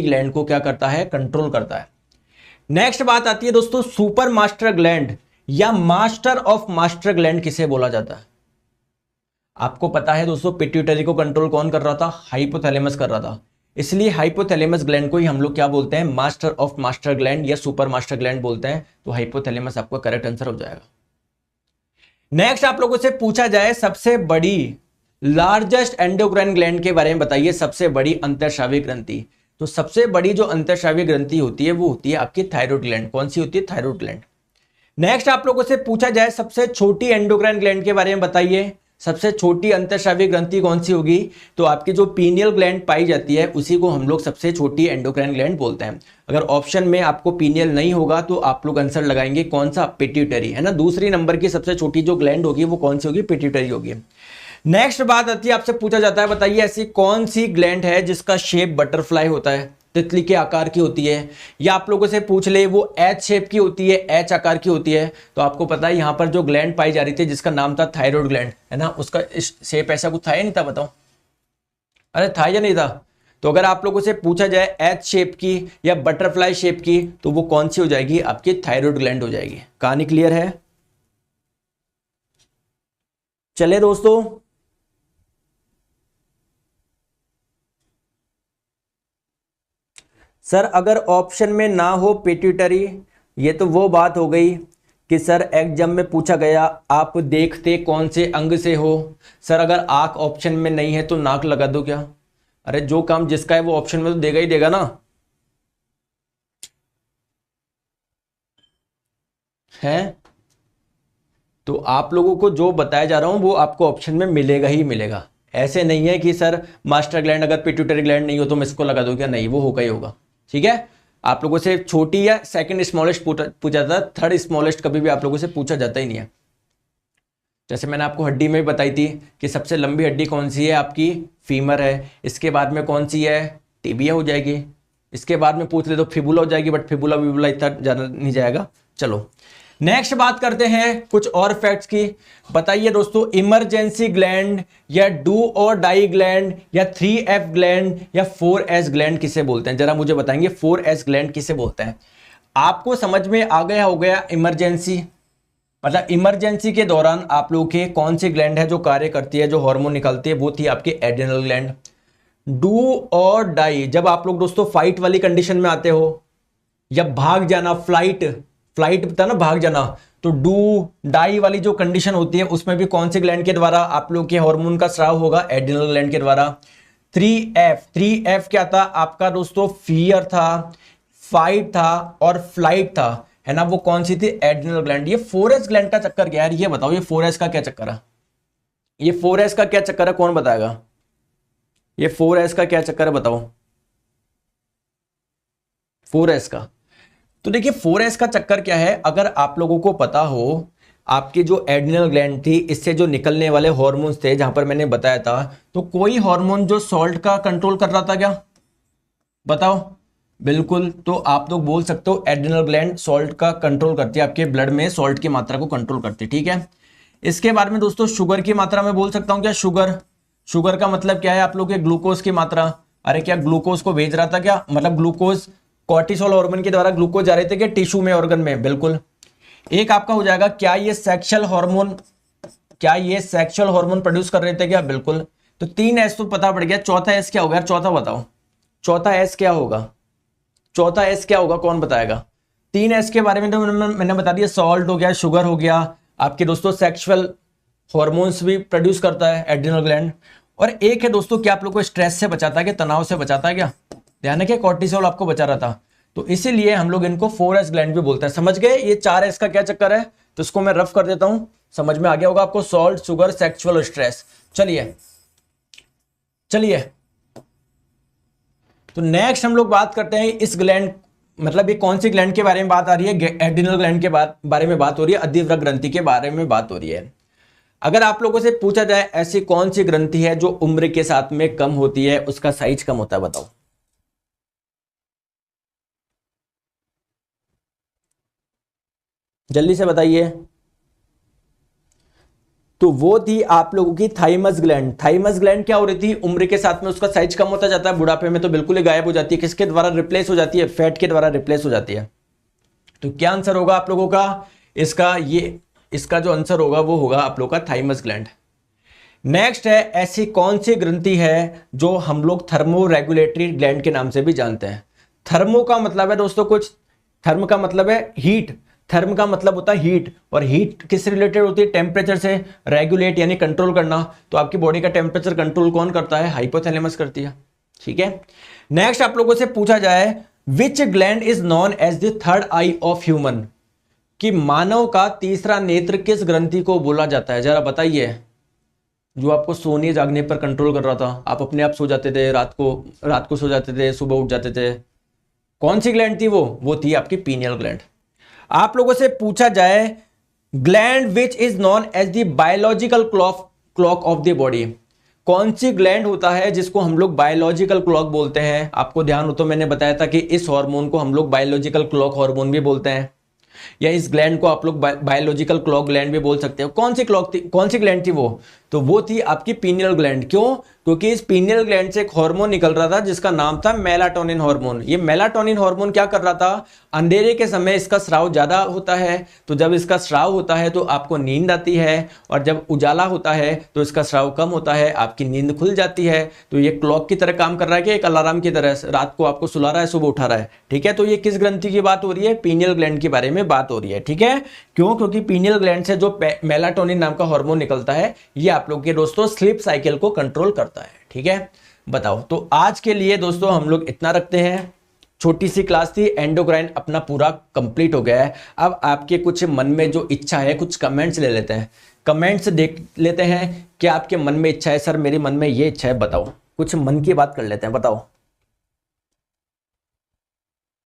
Gland को क्या करता है, कंट्रोल करता है। नेक्स्ट बात आती है दोस्तों सुपर मास्टर ग्लैंड या मास्टर ऑफ मास्टर ग्लैंड किसे बोला जाता है। आपको पता है दोस्तों पिट्यूटरी को कंट्रोल कौन कर रहा था, हाइपोथैलेमस कर रहा था, इसलिए हाइपोथैलेमस ग्लैंड को ही हम लोग क्या बोलते हैं, मास्टर ऑफ मास्टर ग्लैंड या सुपर मास्टर ग्लैंड बोलते हैं। तो हाइपोथैलेमस आपका करेक्ट आंसर हो जाएगा। नेक्स्ट आप लोगों से पूछा जाए सबसे बड़ी लार्जेस्ट एंडोक्राइन ग्लैंड के बारे में बताइए, सबसे बड़ी अंतःस्रावी ग्रंथि। तो सबसे बड़ी जो अंतःस्रावी ग्रंथि होती है वो होती है आपकी थायराइड ग्लैंड। कौन सी होती है, थायराइड ग्लैंड। नेक्स्ट आप लोगों से पूछा जाए सबसे छोटी एंडोक्राइन ग्लैंड के बारे में बताइए, सबसे छोटी अंतःस्रावी ग्रंथि कौन सी होगी। तो आपकी जो पीनियल ग्लैंड पाई जाती है उसी को हम लोग सबसे छोटी एंडोक्राइन ग्लैंड बोलते हैं। अगर ऑप्शन में आपको पीनियल नहीं होगा तो आप लोग आंसर लगाएंगे कौन सा, पिट्यूटरी, है ना। दूसरी नंबर की सबसे छोटी जो ग्लैंड होगी वो कौन सी होगी, पिट्यूटरी होगी। नेक्स्ट बात आती है, आपसे पूछा जाता है बताइए ऐसी कौन सी ग्लैंड है जिसका शेप बटरफ्लाई होता है, तितली के आकार की होती है। या आप लोगों से पूछ ले वो एच शेप की होती है, एच आकार की होती है। तो आपको पता है यहां पर जो ग्लैंड पाई जा रही थी जिसका नाम था थायराइड ग्लैंड, है ना, उसका शेप ऐसा कुछ था या नहीं था, बताओ। अरे था या नहीं था। तो अगर आप लोगों से पूछा जाए एच शेप की या बटरफ्लाई शेप की तो वो कौन सी हो जाएगी, आपकी थायराइड ग्लैंड हो जाएगी। कहानी क्लियर है। चले दोस्तों, सर अगर ऑप्शन में ना हो पिट्यूटरी, ये तो वो बात हो गई कि सर एग्जाम में पूछा गया आप देखते कौन से अंग से हो। सर अगर आंख ऑप्शन में नहीं है तो नाक लगा दो क्या। अरे जो काम जिसका है वो ऑप्शन में तो देगा ही देगा ना, है। तो आप लोगों को जो बताया जा रहा हूं वो आपको ऑप्शन में मिलेगा ही मिलेगा। ऐसे नहीं है कि सर मास्टर ग्लैंड अगर पिट्यूटरी ग्लैंड नहीं हो तो मैं इसको लगा दूं क्या, नहीं, वो होगा ही होगा। ठीक है, आप लोगों से छोटी या सेकंड स्मॉलेस्ट पूछा जाता है, थर्ड स्मॉलेस्ट कभी भी आप लोगों से पूछा जाता ही नहीं है। जैसे मैंने आपको हड्डी में भी बताई थी कि सबसे लंबी हड्डी कौन सी है, आपकी फीमर है। इसके बाद में कौन सी है, टिबिया हो जाएगी। इसके बाद में पूछ ले तो फिबुला हो जाएगी, बट फिबुला विबुला इतना ज्यादा नहीं जाएगा। चलो नेक्स्ट बात करते हैं कुछ और फैक्ट्स की। बताइए दोस्तों इमरजेंसी ग्लैंड या डू और डाई ग्लैंड या 3F ग्लैंड या 4S ग्लैंड किसे बोलते हैं, जरा मुझे बताएंगे 4S ग्लैंड किसे बोलते हैं। आपको समझ में आ गया हो गया इमरजेंसी, मतलब इमरजेंसी के दौरान आप लोग के कौन सी ग्लैंड है जो कार्य करती है, जो हार्मोन निकलती है, वो थी आपकी एड्रिनल ग्लैंड। डू और डाई जब आप लोग दोस्तों फाइट वाली कंडीशन में आते हो या भाग जाना, फ्लाइट फ्लाइट बता ना, भाग जाना, तो डू डाई वाली जो कंडीशन होती है उसमें भी कौन से ग्लैंड के द्वारा आप लोग के हार्मोन का स्राव होगा, एड्रिनल ग्लैंड के द्वारा। 3F क्या था आपका दोस्तों, फियर था, फाइट था और फ्लाइट था, है ना, वो कौन सी थी, एड्रिनल ग्लैंड। ये 4S ग्लैंड का चक्कर क्या है, ये बताओ, ये 4S का क्या चक्कर है, ये 4S का क्या चक्कर है, कौन बताएगा, ये 4S का क्या चक्कर है बताओ, 4S का। तो देखिए 4S का चक्कर क्या है, अगर आप लोगों को पता हो आपकी जो एड्रिनल ग्लैंड थी इससे जो निकलने वाले हार्मोन्स थे, जहां पर मैंने बताया था, तो कोई हार्मोन जो सॉल्ट का कंट्रोल कर रहा था क्या, बताओ। बिल्कुल, तो आप लोग बोल सकते हो एड्रिनल ग्लैंड सॉल्ट का कंट्रोल करती है, आपके ब्लड में सॉल्ट की मात्रा को कंट्रोल करती है। ठीक है, इसके बारे में दोस्तों शुगर की मात्रा में बोल सकता हूं क्या, शुगर, शुगर का मतलब क्या है आप लोग के, ग्लूकोज की मात्रा। अरे क्या ग्लूकोज को भेज रहा था क्या, मतलब ग्लूकोज कॉर्टिसोल हार्मोन के द्वारा ग्लूकोज जा रहे थे क्या टिश्यू में, ऑर्गन में, बिल्कुल। एक आपका हो जाएगा क्या ये सेक्सुअल हार्मोन, क्या ये सेक्सुअल हार्मोन प्रोड्यूस कर रहे थे क्या, बिल्कुल। तो 3S तो पता पड़ गया, चौथा एस क्या होगा, चौथा बताओ, चौथा एस क्या होगा, चौथा एस क्या होगा, कौन बताएगा। 3S के बारे में तो मैंने बता दिया, सॉल्ट हो गया, शुगर हो गया, आपके दोस्तों सेक्सुअल हॉर्मोन्स भी प्रोड्यूस करता है एड्रिनल ग्लैंड। और एक है दोस्तों क्या आप लोग को स्ट्रेस से बचाता है क्या, तनाव से बचाता है क्या, ध्यान है क्या, कॉर्टिसोल आपको बचा रहा था। तो इसीलिए हम लोग इनको 4S ग्लैंड भी बोलते हैं। समझ गए, ये 4S का क्या चक्कर है, तो इसको मैं रफ कर देता हूं, समझ में आ गया होगा आपको, सॉल्ट, शुगर, सेक्सुअल, स्ट्रेस। चलिए चलिए, तो नेक्स्ट हम लोग बात करते हैं इस ग्लैंड, मतलब ये कौन सी ग्लैंड के बारे में बात आ रही है, एड्रिनल ग्लैंड के बारे में बात हो रही है, अधिवृक्क ग्रंथि के बारे में बात हो रही है। अगर आप लोगों से पूछा जाए ऐसी कौन सी ग्रंथि है जो उम्र के साथ में कम होती है, उसका साइज कम होता है, बताओ। जल्दी से बताइए। तो वो थी आप लोगों की थाइमस ग्लैंड। थाइमस ग्लैंड क्या हो रही थी, उम्र के साथ में उसका साइज कम होता जाता है, बुढ़ापे में तो बिल्कुल ही गायब हो जाती है। किसके द्वारा रिप्लेस हो जाती है, फैट के द्वारा रिप्लेस हो जाती है। तो क्या आंसर होगा आप लोगों का इसका जो आंसर होगा वो होगा आप लोगों का थाइमस ग्लैंड। नेक्स्ट है, ऐसी कौन सी ग्रंथि है जो हम लोग थर्मो रेगुलेटरी ग्लैंड के नाम से भी जानते हैं। थर्मो का मतलब है दोस्तों कुछ, थर्म का मतलब है हीट, थर्म का मतलब होता है हीट, और हीट किससे रिलेटेड होती है, टेम्परेचर से। रेगुलेट यानी कंट्रोल करना, तो आपकी बॉडी का टेम्परेचर कंट्रोल कौन करता है, हाइपोथैलेमस करती है। ठीक है। नेक्स्ट आप लोगों से पूछा जाए, which gland is known as the third eye of human, कि मानव का तीसरा नेत्र किस ग्रंथि को बोला जाता है, जरा बताइए। जो आपको सोने जागने पर कंट्रोल कर रहा था, आप अपने आप सो जाते थे, रात को सो जाते थे, सुबह उठ जाते थे, कौन सी ग्लैंड थी वो थी आपकी पीनियल ग्लैंड। आप लोगों से पूछा जाए, gland which is known as the biological clock of the body, कौन सी ग्लैंड होता है जिसको हम लोग बायोलॉजिकल क्लॉक बोलते हैं। आपको ध्यान हो तो मैंने बताया था कि इस हार्मोन को हम लोग बायोलॉजिकल क्लॉक हार्मोन भी बोलते हैं, या इस ग्लैंड को आप लोग बायोलॉजिकल क्लॉक ग्लैंड भी बोल सकते हो। कौन सी ग्लैंड थी वो, तो वो थी आपकी पीनियल ग्लैंड। क्यों, क्योंकि इस पीनियल ग्लैंड से एक हार्मोन निकल रहा था जिसका नाम था मेलाटोनिन हार्मोन। ये मेलाटोनिन हार्मोन क्या कर रहा था, अंधेरे के समय इसका स्राव ज्यादा होता है, तो जब इसका स्राव होता है तो आपको नींद आती है, और जब उजाला होता है तो इसका स्राव कम होता है, आपकी नींद खुल जाती है। तो ये क्लॉक की तरह काम कर रहा है कि एक अलार्म की तरह, रात को आपको सुला रहा है, सुबह उठा रहा है। ठीक है, तो ये किस ग्रंथि की बात हो रही है, पीनियल ग्लैंड के बारे में बात हो रही है। ठीक है, क्यों, क्योंकि पीनियल ग्लैंड से जो मेलाटोनिन नाम का हार्मोन निकलता है, ये आप लोग के दोस्तों स्लीप साइकिल को कंट्रोल करता है। ठीक है, बताओ। तो आज के लिए दोस्तों हम लोग इतना रखते हैं, छोटी सी क्लास थी, एंडोक्राइन अपना पूरा कंप्लीट हो गया है। अब आपके कुछ मन में जो इच्छा है, कुछ कमेंट्स ले लेते हैं, कमेंट्स देख लेते हैं क्या आपके मन में इच्छा है। सर मेरे मन में ये इच्छा है, बताओ, कुछ मन की बात कर लेते हैं, बताओ।